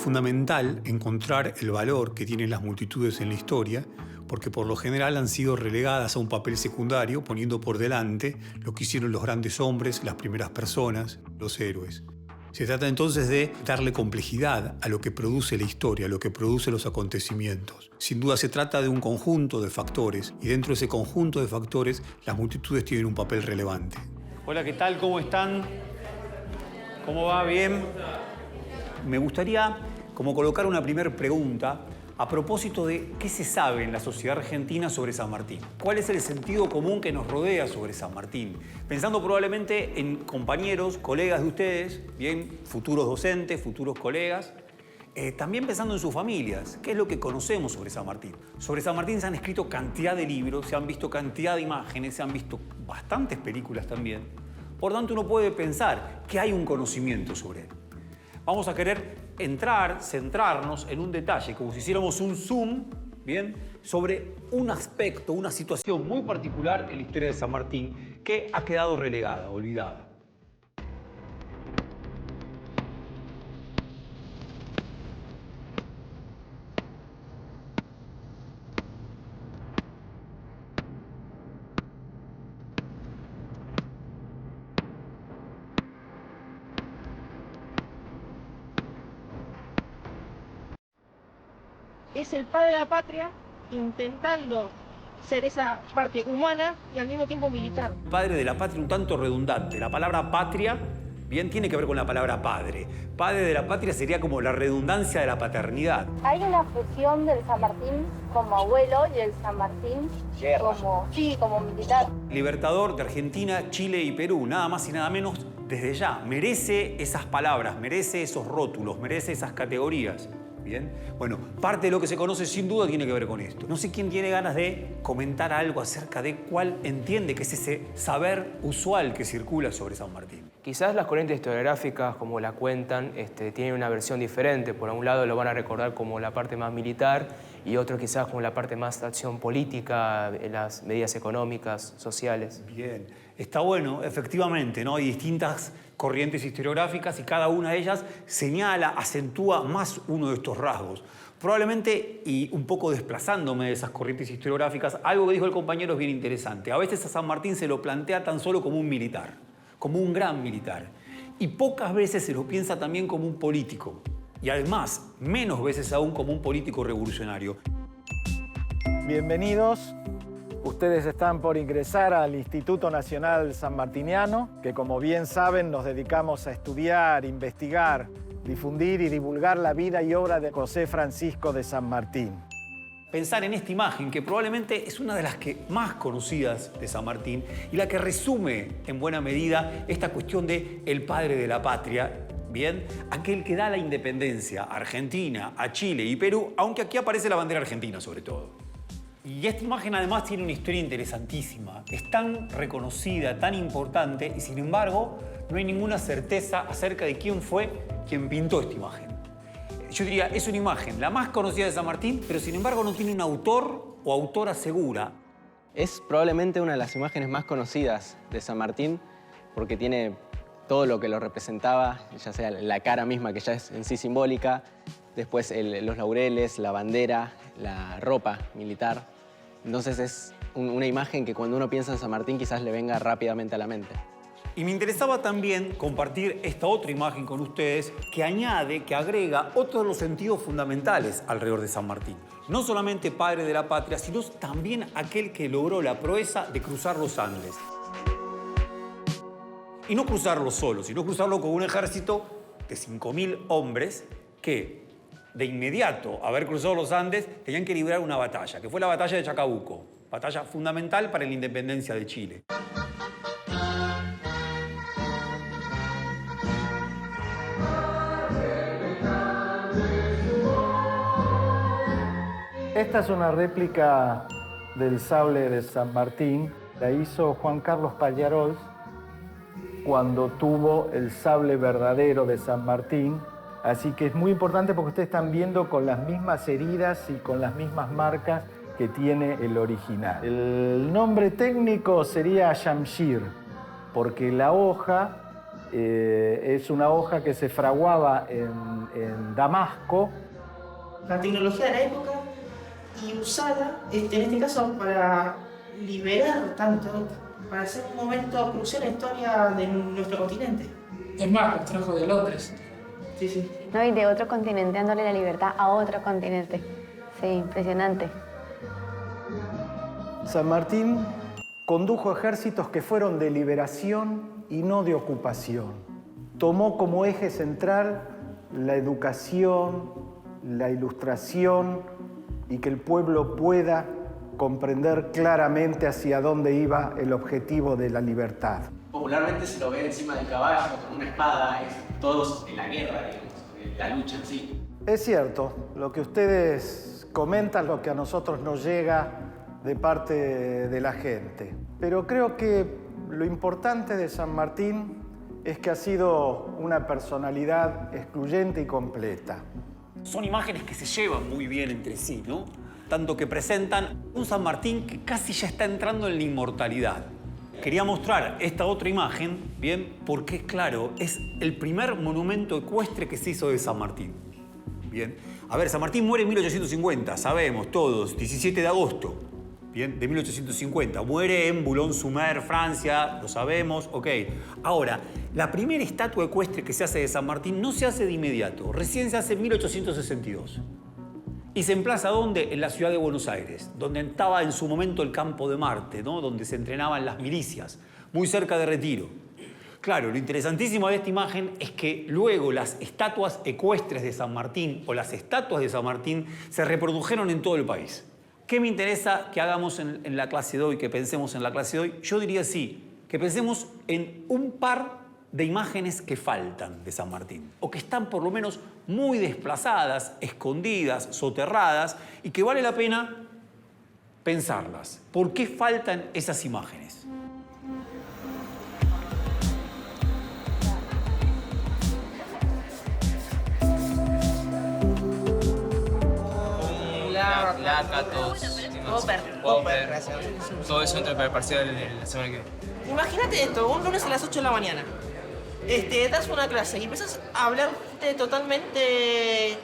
fundamental encontrar el valor que tienen las multitudes en la historia, porque por lo general han sido relegadas a un papel secundario, poniendo por delante lo que hicieron los grandes hombres, las primeras personas, los héroes. Se trata entonces de darle complejidad a lo que produce la historia, a lo que produce los acontecimientos. Sin duda se trata de un conjunto de factores, y dentro de ese conjunto de factores las multitudes tienen un papel relevante. Hola, ¿qué tal? ¿Cómo están? ¿Cómo va? ¿Bien? Me gustaría como colocar una primera pregunta a propósito de qué se sabe en la sociedad argentina sobre San Martín. ¿Cuál es el sentido común que nos rodea sobre San Martín? Pensando probablemente en compañeros, colegas de ustedes, bien, futuros docentes, futuros colegas, también pensando en sus familias. ¿Qué es lo que conocemos sobre San Martín? Sobre San Martín se han escrito cantidad de libros, se han visto cantidad de imágenes, se han visto bastantes películas también. Por tanto, uno puede pensar que hay un conocimiento sobre él. Vamos a querer centrarnos en un detalle, como si hiciéramos un zoom, ¿bien?, sobre un aspecto, una situación muy particular en la historia de San Martín que ha quedado relegada, olvidada. Es el padre de la patria intentando ser esa parte humana y al mismo tiempo militar. Padre de la patria un tanto redundante. La palabra patria, bien, tiene que ver con la palabra padre. Padre de la patria sería como la redundancia de la paternidad. Hay una fusión del San Martín como abuelo y el San Martín como militar. Libertador de Argentina, Chile y Perú, nada más y nada menos desde ya. Merece esas palabras, merece esos rótulos, merece esas categorías. Bien, bueno, parte de lo que se conoce sin duda tiene que ver con esto. No sé quién tiene ganas de comentar algo acerca de cuál entiende que es ese saber usual que circula sobre San Martín. Quizás las corrientes historiográficas, como la cuentan, tienen una versión diferente. Por un lado lo van a recordar como la parte más militar y otro quizás como la parte más de acción política, las medidas económicas, sociales. Bien, está bueno, efectivamente, ¿no? Hay distintas corrientes historiográficas y cada una de ellas señala, acentúa más uno de estos rasgos. Probablemente, y un poco desplazándome de esas corrientes historiográficas, algo que dijo el compañero es bien interesante. A veces a San Martín se lo plantea tan solo como un militar, como un gran militar. Y pocas veces se lo piensa también como un político. Y además, menos veces aún como un político revolucionario. Bienvenidos. Ustedes están por ingresar al Instituto Nacional Sanmartiniano, que como bien saben nos dedicamos a estudiar, investigar, difundir y divulgar la vida y obra de José Francisco de San Martín. Pensar en esta imagen, que probablemente es una de las que más conocidas de San Martín y la que resume en buena medida esta cuestión de el padre de la patria, bien, aquel que da la independencia a Argentina, a Chile y Perú, aunque aquí aparece la bandera argentina sobre todo. Y esta imagen además tiene una historia interesantísima. Es tan reconocida, tan importante, y sin embargo no hay ninguna certeza acerca de quién fue quien pintó esta imagen. Yo diría, es una imagen la más conocida de San Martín, pero sin embargo no tiene un autor o autora segura. Es probablemente una de las imágenes más conocidas de San Martín porque tiene todo lo que lo representaba, ya sea la cara misma, que ya es en sí simbólica, después los laureles, la bandera, la ropa militar. Entonces es una imagen que cuando uno piensa en San Martín quizás le venga rápidamente a la mente. Y me interesaba también compartir esta otra imagen con ustedes que añade, que agrega otros de los sentidos fundamentales alrededor de San Martín. No solamente padre de la patria, sino también aquel que logró la proeza de cruzar los Andes. Y no cruzarlo solo, sino cruzarlo con un ejército de 5.000 hombres que, de inmediato, haber cruzado los Andes, tenían que librar una batalla, que fue la batalla de Chacabuco, batalla fundamental para la independencia de Chile. Esta es una réplica del sable de San Martín. La hizo Juan Carlos Pallarol cuando tuvo el sable verdadero de San Martín. Así que es muy importante porque ustedes están viendo con las mismas heridas y con las mismas marcas que tiene el original. El nombre técnico sería Shamshir, porque la hoja Es una hoja que se fraguaba en Damasco. La tecnología de la época y usada, en este caso, para liberar tanto, para hacer un momento crucial en la historia de nuestro continente. Es más, los trajo de Londres. Sí, sí. No, y de otro continente, dándole la libertad a otro continente. Sí, impresionante. San Martín condujo ejércitos que fueron de liberación y no de ocupación. Tomó como eje central la educación, la ilustración y que el pueblo pueda comprender claramente hacia dónde iba el objetivo de la libertad. Popularmente se lo ve encima del caballo con una espada, todos en la guerra, digamos, en la lucha en sí. Es cierto, lo que ustedes comentan, lo que a nosotros nos llega de parte de la gente. Pero creo que lo importante de San Martín es que ha sido una personalidad excluyente y completa. Son imágenes que se llevan muy bien entre sí, ¿no? Tanto que presentan un San Martín que casi ya está entrando en la inmortalidad. Quería mostrar esta otra imagen, bien, porque claro, es el primer monumento ecuestre que se hizo de San Martín. Bien. A ver, San Martín muere en 1850, sabemos todos, 17 de agosto. Bien, de 1850. Muere en Boulogne-sur-Mer, Francia, lo sabemos, ok. Ahora, la primera estatua ecuestre que se hace de San Martín no se hace de inmediato, recién se hace en 1862. ¿Y se emplaza dónde? En la ciudad de Buenos Aires, donde estaba en su momento el Campo de Marte, ¿no? Donde se entrenaban las milicias, muy cerca de Retiro. Claro, lo interesantísimo de esta imagen es que luego las estatuas ecuestres de San Martín o las estatuas de San Martín se reprodujeron en todo el país. ¿Qué me interesa que hagamos en la clase de hoy, que pensemos en la clase de hoy? Yo diría sí, que pensemos en un par de imágenes que faltan de San Martín, o que están por lo menos muy desplazadas, escondidas, soterradas, y que vale la pena pensarlas. ¿Por qué faltan esas imágenes? Lácatos, Popper, todo eso entra para el parcial la semana que viene. Imagínate esto, un lunes a las 8 de la mañana. Das una clase y empiezas a hablar de totalmente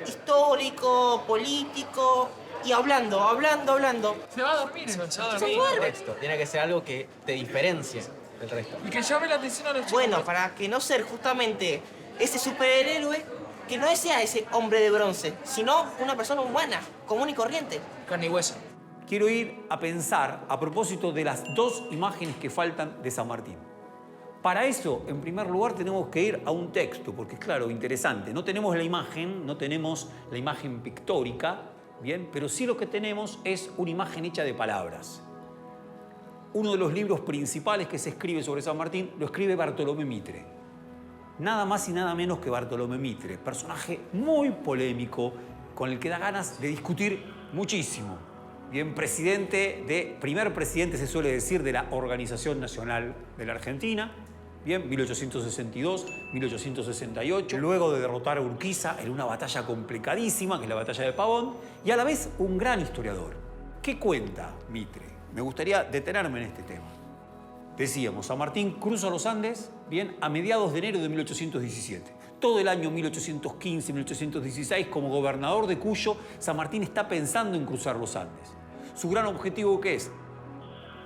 histórico, político, y hablando. Se va a dormir. Se va a Se dormir. duerme. Tiene que ser algo que te diferencie del resto. Y que llame la atención a los chicos. Bueno, para que no ser justamente ese superhéroe, que no sea ese hombre de bronce, sino una persona humana, común y corriente. Carne y hueso. Quiero ir a pensar a propósito de las dos imágenes que faltan de San Martín. Para eso, en primer lugar, tenemos que ir a un texto, porque claro, interesante, no tenemos la imagen pictórica, bien, pero sí lo que tenemos es una imagen hecha de palabras. Uno de los libros principales que se escribe sobre San Martín lo escribe Bartolomé Mitre. Nada más y nada menos que Bartolomé Mitre, personaje muy polémico, con el que da ganas de discutir muchísimo. Bien, primer presidente, se suele decir, de la Organización Nacional de la Argentina. Bien, 1862, 1868. Luego de derrotar a Urquiza en una batalla complicadísima, que es la batalla de Pavón, y a la vez un gran historiador. ¿Qué cuenta Mitre? Me gustaría detenerme en este tema. Decíamos, San Martín cruza los Andes, bien, a mediados de enero de 1817. Todo el año 1815, 1816, como gobernador de Cuyo, San Martín está pensando en cruzar los Andes. Su gran objetivo, ¿qué es?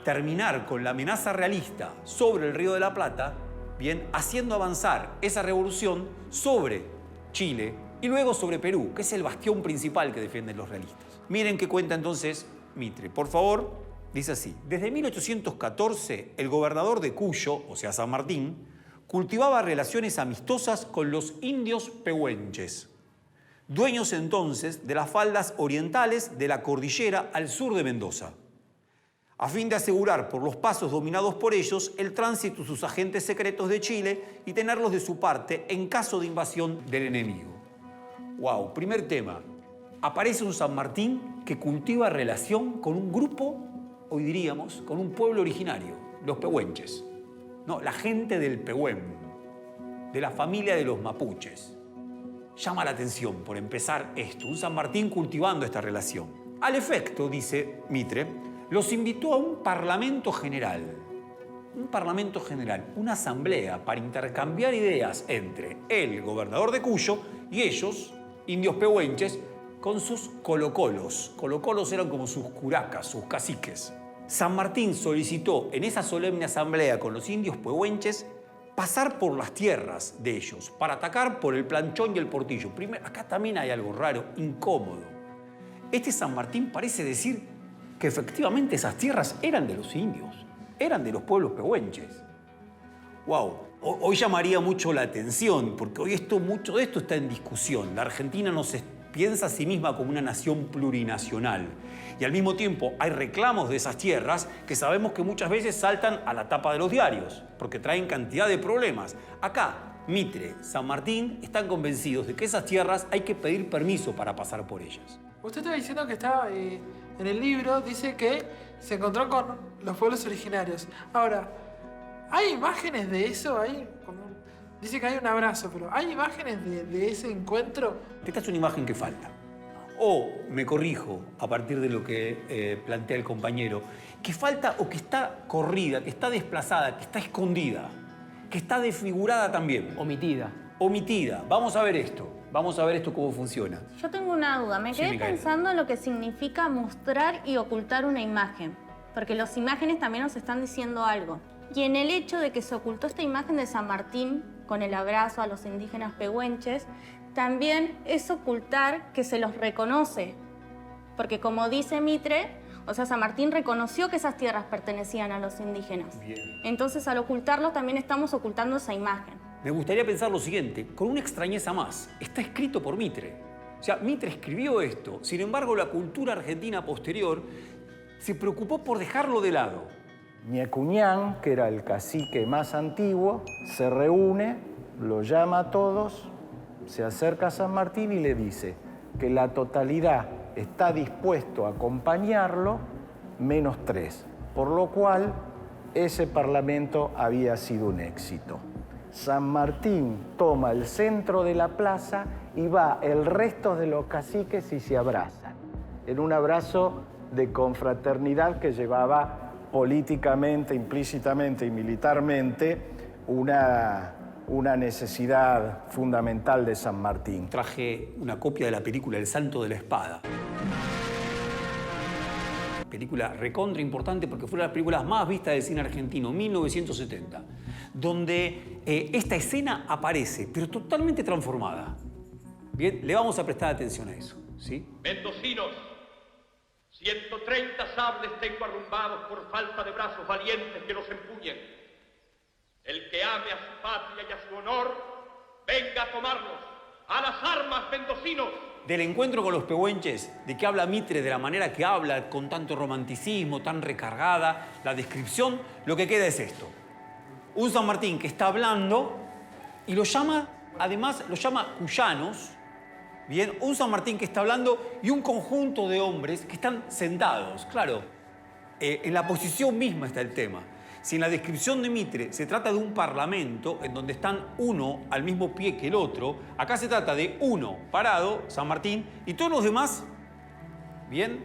Terminar con la amenaza realista sobre el Río de la Plata, bien, haciendo avanzar esa revolución sobre Chile y luego sobre Perú, que es el bastión principal que defienden los realistas. Miren qué cuenta entonces Mitre. Por favor, dice así. Desde 1814, el gobernador de Cuyo, o sea, San Martín, cultivaba relaciones amistosas con los indios pehuenches, dueños entonces de las faldas orientales de la cordillera al sur de Mendoza, a fin de asegurar por los pasos dominados por ellos el tránsito de sus agentes secretos de Chile y tenerlos de su parte en caso de invasión del enemigo. Wow, primer tema. Aparece un San Martín que cultiva relación con un grupo, hoy diríamos, con un pueblo originario, los pehuenches. No, la gente del Pehuén, de la familia de los mapuches. Llama la atención, por empezar, esto, un San Martín cultivando esta relación. Al efecto, dice Mitre, los invitó a un parlamento general, un parlamento general, una asamblea para intercambiar ideas entre el gobernador de Cuyo y ellos, indios pehuenches, con sus colocolos. Colocolos eran como sus curacas, sus caciques. San Martín solicitó en esa solemne asamblea con los indios pehuenches pasar por las tierras de ellos para atacar por el Planchón y el Portillo. Primero, acá también hay algo raro, incómodo. Este San Martín parece decir que efectivamente esas tierras eran de los indios, eran de los pueblos pehuenches. ¡Wow! Hoy llamaría mucho la atención, porque hoy mucho de esto está en discusión. La Argentina no se piensa a sí misma como una nación plurinacional. Y al mismo tiempo hay reclamos de esas tierras que sabemos que muchas veces saltan a la tapa de los diarios, porque traen cantidad de problemas. Acá, Mitre, San Martín están convencidos de que esas tierras hay que pedir permiso para pasar por ellas. Usted está diciendo que está en el libro, dice que se encontró con los pueblos originarios. Ahora, ¿hay imágenes de eso? Dice que hay un abrazo, pero ¿hay imágenes de ese encuentro? Esta es una imagen que falta. O me corrijo a partir de lo que plantea el compañero, que falta o que está corrida, que está desplazada, que está escondida, que está desfigurada también. Omitida. Omitida. Vamos a ver esto. Vamos a ver esto cómo funciona. Yo tengo una duda. Me quedé pensando en lo que significa mostrar y ocultar una imagen. Porque las imágenes también nos están diciendo algo. Y en el hecho de que se ocultó esta imagen de San Martín con el abrazo a los indígenas pehuenches, también es ocultar que se los reconoce. Porque como dice Mitre, o sea, San Martín reconoció que esas tierras pertenecían a los indígenas. Bien. Entonces, al ocultarlo, también estamos ocultando esa imagen. Me gustaría pensar lo siguiente, con una extrañeza más. Está escrito por Mitre. O sea, Mitre escribió esto. Sin embargo, la cultura argentina posterior se preocupó por dejarlo de lado. Ñecuñán, que era el cacique más antiguo, se reúne, lo llama a todos, se acerca a San Martín y le dice que la totalidad está dispuesto a acompañarlo, menos 3, por lo cual ese parlamento había sido un éxito. San Martín toma el centro de la plaza y va el resto de los caciques y se abrazan, en un abrazo de confraternidad que llevaba políticamente, implícitamente y militarmente una necesidad fundamental de San Martín. Traje una copia de la película El Santo de la Espada. Película recontra importante porque fue una de las películas más vistas del cine argentino, 1970, donde esta escena aparece, pero totalmente transformada. Bien, le vamos a prestar atención a eso, ¿sí? Mendocinos, 130 sables tengo arrumbados por falta de brazos valientes que los empuñen. El que ame a su patria y a su honor, venga a tomarlos. ¡A las armas, mendocinos! Del encuentro con los pehuenches, de que habla Mitre de la manera que habla, con tanto romanticismo, tan recargada, la descripción, lo que queda es esto. Un San Martín que está hablando y lo llama, además, lo llama cuyanos. Bien, un San Martín que está hablando y un conjunto de hombres que están sentados. Claro, en la posición misma está el tema. Si en la descripción de Mitre se trata de un parlamento en donde están uno al mismo pie que el otro, acá se trata de uno parado, San Martín, y todos los demás, bien,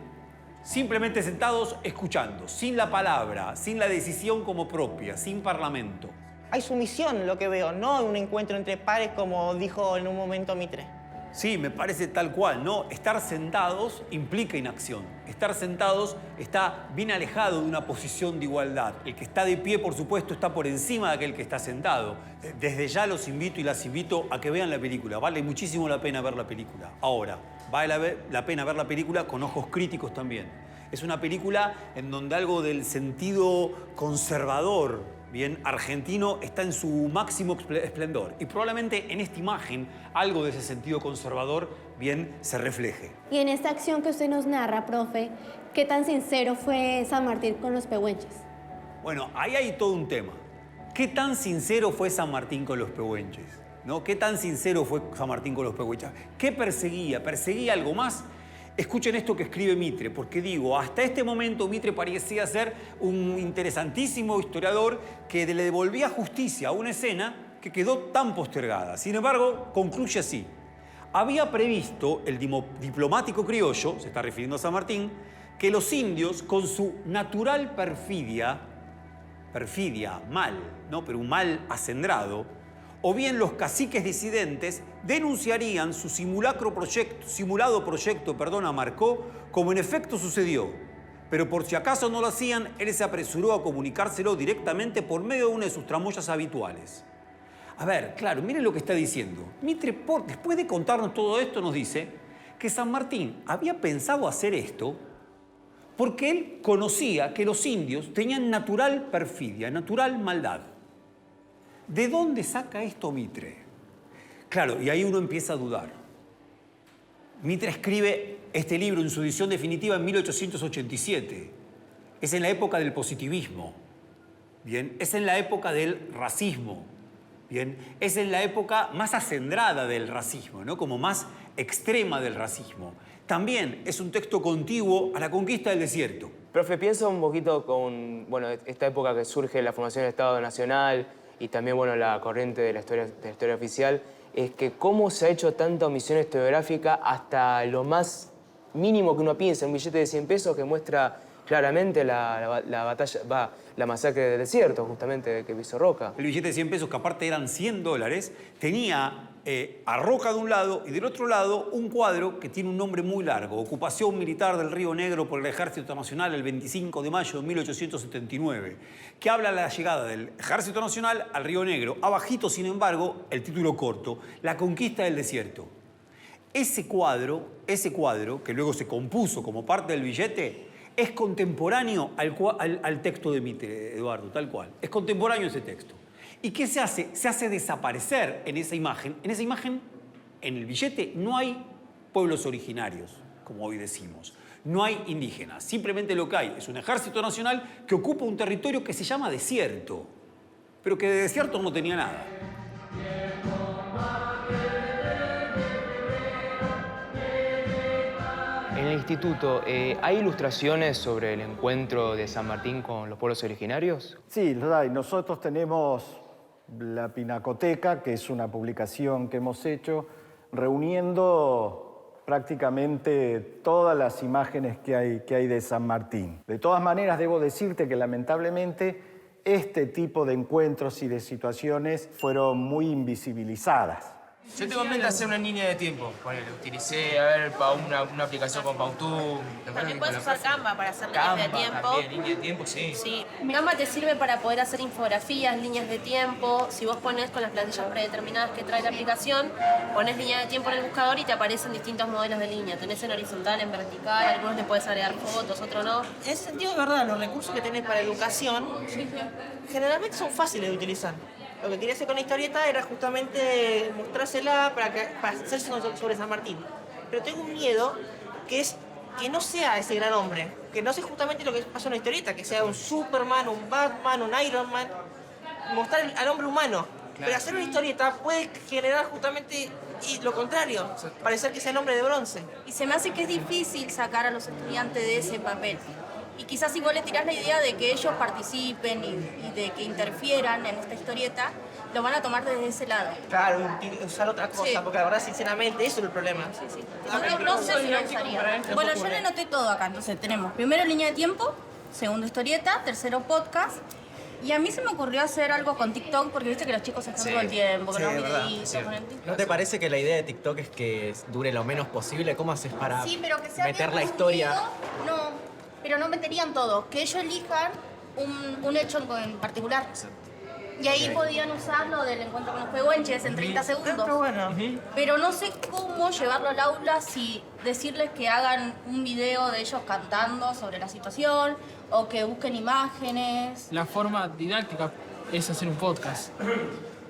simplemente sentados escuchando, sin la palabra, sin la decisión como propia, sin parlamento. Hay sumisión, lo que veo, no un encuentro entre pares como dijo en un momento Mitre. Sí, me parece tal cual, ¿no? Estar sentados implica inacción. Estar sentados está bien alejado de una posición de igualdad. El que está de pie, por supuesto, está por encima de aquel que está sentado. Desde ya los invito y las invito a que vean la película. Vale muchísimo la pena ver la película. Ahora, vale la pena ver la película con ojos críticos también. Es una película en donde algo del sentido conservador, bien, argentino, está en su máximo esplendor. Y probablemente en esta imagen algo de ese sentido conservador, bien, se refleje. Y en esta acción que usted nos narra, profe, ¿qué tan sincero fue San Martín con los pehuenches? Bueno, ahí hay todo un tema. ¿Qué tan sincero fue San Martín con los pehuenches? ¿No? ¿Qué tan sincero fue San Martín con los pehuenches? ¿Qué perseguía? ¿Perseguía algo más? Escuchen esto que escribe Mitre, porque digo, hasta este momento Mitre parecía ser un interesantísimo historiador que le devolvía justicia a una escena que quedó tan postergada. Sin embargo, concluye así. Había previsto el diplomático criollo, se está refiriendo a San Martín, que los indios, con su natural perfidia, perfidia, mal, ¿no? Pero un mal acendrado, o bien los caciques disidentes denunciarían su simulado proyecto a Marcó, como en efecto sucedió. Pero por si acaso no lo hacían, él se apresuró a comunicárselo directamente por medio de una de sus tramoyas habituales. A ver, claro, miren lo que está diciendo. Mitre, después de contarnos todo esto, nos dice que San Martín había pensado hacer esto porque él conocía que los indios tenían natural perfidia, natural maldad. ¿De dónde saca esto Mitre? Claro, y ahí uno empieza a dudar. Mitre escribe este libro en su edición definitiva en 1887. Es en la época del positivismo. Bien, es en la época del racismo. Bien, es en la época más acendrada del racismo, ¿no? Como más extrema del racismo. También es un texto contiguo a la conquista del desierto. Profe, pienso un poquito con esta época que surge la formación del Estado Nacional y también la corriente de la historia oficial, es que cómo se ha hecho tanta omisión historiográfica hasta lo más mínimo que uno piensa, un billete de 100 pesos que muestra claramente la masacre del desierto, justamente, que hizo Roca. El billete de 100 pesos, que aparte eran $100, tenía a Roca de un lado y del otro lado un cuadro que tiene un nombre muy largo: Ocupación militar del Río Negro por el Ejército Nacional el 25 de mayo de 1879, que habla de la llegada del Ejército Nacional al Río Negro. Abajito, sin embargo, el título corto: La conquista del desierto. Ese cuadro, que luego se compuso como parte del billete, es contemporáneo al texto de Mitre, Eduardo, tal cual. Es contemporáneo ese texto. ¿Y qué se hace? Se hace desaparecer en esa imagen. En esa imagen, en el billete, no hay pueblos originarios, como hoy decimos. No hay indígenas. Simplemente lo que hay es un ejército nacional que ocupa un territorio que se llama desierto, pero que de desierto no tenía nada. En el instituto, ¿hay ilustraciones sobre el encuentro de San Martín con los pueblos originarios? Sí, los hay. Nosotros tenemos la Pinacoteca, que es una publicación que hemos hecho, reuniendo prácticamente todas las imágenes que hay de San Martín. De todas maneras, debo decirte que lamentablemente este tipo de encuentros y de situaciones fueron muy invisibilizadas. Yo tengo en mente hacer una línea de tiempo. Utilicé una aplicación con Pautum. También puedes usar Canva para hacer líneas de tiempo. También, línea de tiempo, sí. Sí. Canva te sirve para poder hacer infografías, líneas de tiempo. Si vos pones con las plantillas predeterminadas que trae la aplicación, pones línea de tiempo en el buscador y te aparecen distintos modelos de línea. Tenés en horizontal, en vertical, algunos le puedes agregar fotos, otros no. En ese sentido, de verdad, los recursos que tenés para educación generalmente son fáciles de utilizar. Lo que quería hacer con la historieta era justamente mostrársela para hacerse sobre San Martín. Pero tengo un miedo, que es que no sea ese gran hombre, que no sea justamente lo que pasa en la historieta, que sea un Superman, un Batman, un Iron Man, mostrar al hombre humano. Claro. Pero hacer una historieta puede generar justamente lo contrario, parecer que sea el hombre de bronce. Y se me hace que es difícil sacar a los estudiantes de ese papel. Y quizás si vos le tirás la idea de que ellos participen y de que interfieran en esta historieta, lo van a tomar desde ese lado. Claro, usar otra cosa, porque la verdad, sinceramente, eso es el problema. Sí. No sé si lo usaría. Bueno, yo le anoté todo acá. Entonces tenemos primero línea de tiempo, segundo historieta, tercero podcast. Y a mí se me ocurrió hacer algo con TikTok, porque viste que los chicos están todo el tiempo con los videitos, con el TikTok. ¿No te parece que la idea de TikTok es que dure lo menos posible? ¿Cómo haces para pero que sea meter la historia? No. Pero no meterían todo, que ellos elijan un hecho en particular. Y ahí podían usar lo del encuentro con los pehuenches en 30 segundos. Pero no sé cómo llevarlo al aula si decirles que hagan un video de ellos cantando sobre la situación o que busquen imágenes. La forma didáctica es hacer un podcast.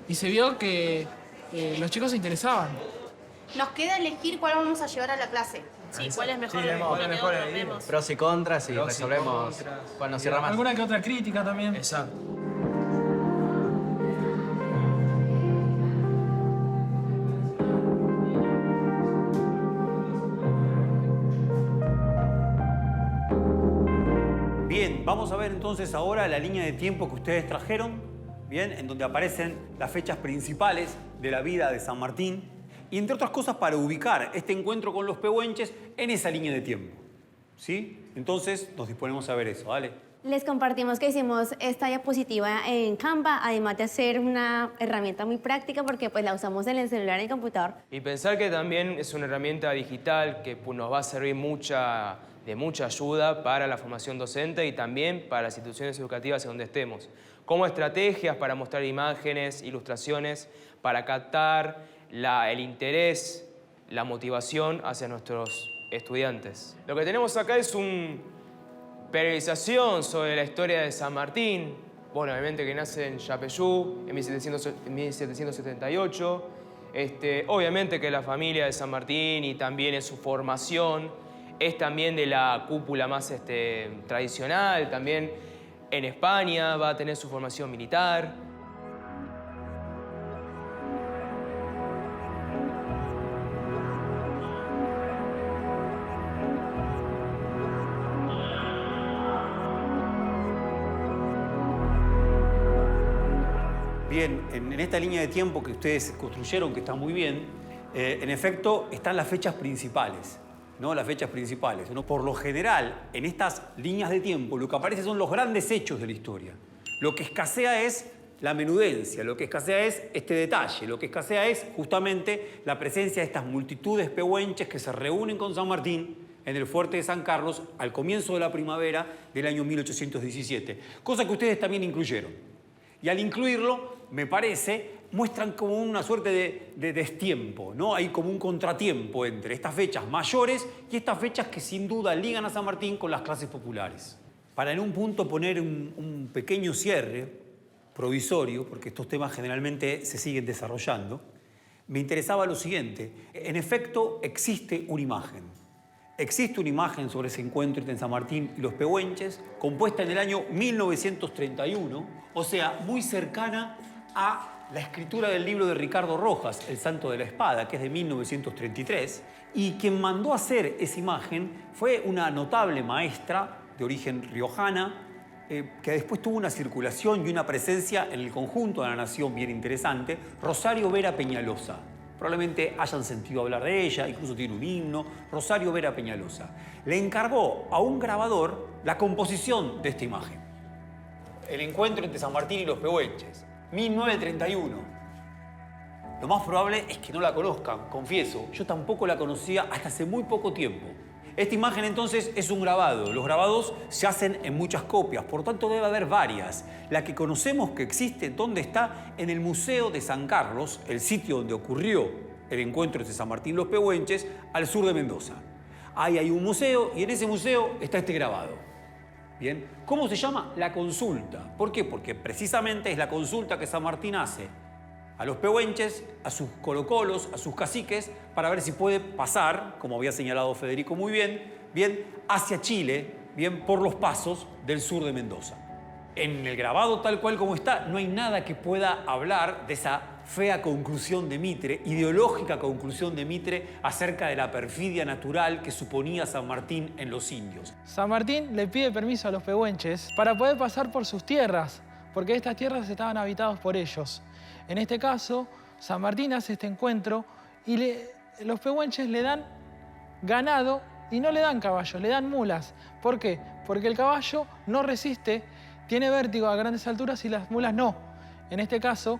Y se vio que los chicos se interesaban. Nos queda elegir cuál vamos a llevar a la clase. Sí, ¿cuál es mejor? Pros y contras y resolvemos cuando cierra más. Alguna que otra crítica también. Exacto. Bien, vamos a ver entonces ahora la línea de tiempo que ustedes trajeron, bien, en donde aparecen las fechas principales de la vida de San Martín, y entre otras cosas para ubicar este encuentro con los pehuenches en esa línea de tiempo. ¿Sí? Entonces nos disponemos a ver eso, ¿vale? Les compartimos que hicimos esta diapositiva en Canva, además de ser una herramienta muy práctica porque pues la usamos en el celular y el computador. Y pensar que también es una herramienta digital que nos va a servir de mucha ayuda para la formación docente y también para las instituciones educativas en donde estemos. Como estrategias para mostrar imágenes, ilustraciones, para captar el interés, la motivación hacia nuestros estudiantes. Lo que tenemos acá es una periodización sobre la historia de San Martín. Bueno, obviamente que nace en Yapeyú en 1778. Obviamente que la familia de San Martín y también en su formación es también de la cúpula más tradicional. También en España va a tener su formación militar. Bien, en esta línea de tiempo que ustedes construyeron, que está muy bien, en efecto están las fechas principales, ¿no? Las fechas principales, ¿no? Por lo general, en estas líneas de tiempo, lo que aparece son los grandes hechos de la historia. Lo que escasea es la menudencia, lo que escasea es este detalle, lo que escasea es justamente la presencia de estas multitudes pehuenches que se reúnen con San Martín en el fuerte de San Carlos al comienzo de la primavera del año 1817, cosa que ustedes también incluyeron. Y al incluirlo, me parece, muestran como una suerte de destiempo, ¿no? Hay como un contratiempo entre estas fechas mayores y estas fechas que sin duda ligan a San Martín con las clases populares. Para en un punto poner un pequeño cierre provisorio, porque estos temas generalmente se siguen desarrollando, me interesaba lo siguiente. En efecto, existe una imagen. Existe una imagen sobre ese encuentro entre San Martín y los pehuenches, compuesta en el año 1931, o sea, muy cercana a la escritura del libro de Ricardo Rojas, El Santo de la Espada, que es de 1933, y quien mandó hacer esa imagen fue una notable maestra de origen riojana, que después tuvo una circulación y una presencia en el conjunto de la nación bien interesante, Rosario Vera Peñalosa. Probablemente hayan sentido hablar de ella, incluso tiene un himno, Rosario Vera Peñalosa. Le encargó a un grabador la composición de esta imagen. El encuentro entre San Martín y los pehuenches, 1931. Lo más probable es que no la conozcan, confieso. Yo tampoco la conocía hasta hace muy poco tiempo. Esta imagen entonces es un grabado. Los grabados se hacen en muchas copias, por tanto debe haber varias. La que conocemos que existe, ¿dónde está? En el Museo de San Carlos, el sitio donde ocurrió el encuentro entre San Martín y los pehuenches, al sur de Mendoza. Ahí hay un museo y en ese museo está este grabado. Bien, ¿cómo se llama? La consulta. ¿Por qué? Porque precisamente es la consulta que San Martín hace a los pehuenches, a sus colocolos, a sus caciques, para ver si puede pasar, como había señalado Federico muy bien, hacia Chile, bien, por los pasos del sur de Mendoza. En el grabado tal cual como está, no hay nada que pueda hablar de esa fea conclusión de Mitre, ideológica conclusión de Mitre acerca de la perfidia natural que suponía San Martín en los indios. San Martín le pide permiso a los pehuenches para poder pasar por sus tierras, porque estas tierras estaban habitadas por ellos. En este caso, San Martín hace este encuentro y los pehuenches le dan ganado y no le dan caballos, le dan mulas. ¿Por qué? Porque el caballo no resiste, tiene vértigo a grandes alturas y las mulas no. En este caso,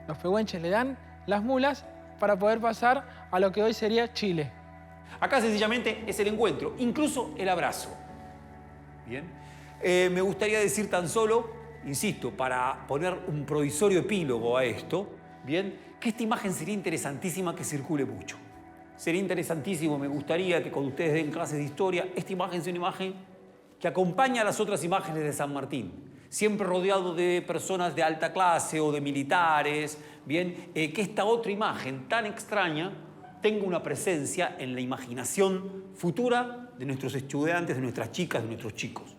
los pehuenches le dan las mulas para poder pasar a lo que hoy sería Chile. Acá sencillamente es el encuentro, incluso el abrazo. Bien. Me gustaría decir tan solo, insisto, para poner un provisorio epílogo a esto, bien, que esta imagen sería interesantísima que circule mucho. Sería interesantísimo, me gustaría que cuando ustedes den clases de historia, esta imagen sea una imagen que acompaña a las otras imágenes de San Martín, siempre rodeado de personas de alta clase o de militares, bien, que esta otra imagen tan extraña tenga una presencia en la imaginación futura de nuestros estudiantes, de nuestras chicas, de nuestros chicos.